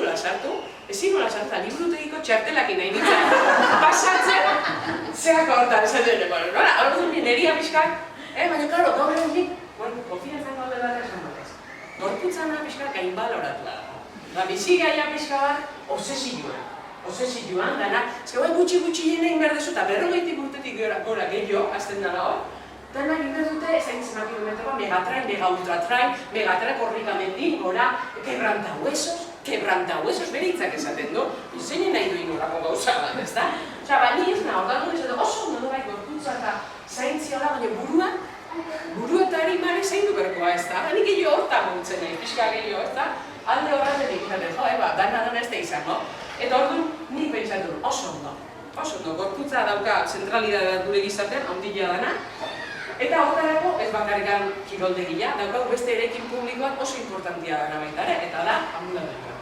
nola sartu, eta liburutegiko txartelakin nahi nintzen pasatzen, zeak hortan, esaten, hor du neria pixkak, baina, klaro, gaur egun nik, konfiantzan gaude bat esan batez. Gorputzana pixkak gainbaloratu da. Bizi gaia pixka bat, obsesioan, dana, zeuan gutxi egin behar dezu, eta 40 urtetik gora gehiago, azten dara hor, dana egin behar dute, zaintzen kilometroa, megatrain, megaultratrain, megatrain korrikamendin, gora, quebrantahuesos, bere hitzak esaten du, zeinen nahi duin horako gauza bat, ez da? Osa, ni ez nahi, ordan dut, oso ondo bai gorputza eta zaintzioa da, baina burua eta harimare zaindu berkoa, ez da? Nik gehiago hortan guntzen nahi, pixka gehiago, ez da? Alde horretan egiten, dana ez da izango. Eta orduan, nik pentsatu, oso ondo, gorputza dauka zentralidadea gure gizatean, handila dana, eta hortarako ez bakarrikan kiroldegia, daukagu beste eraikin publikoak oso importantia dana baita ere, eta da, ambuladoria.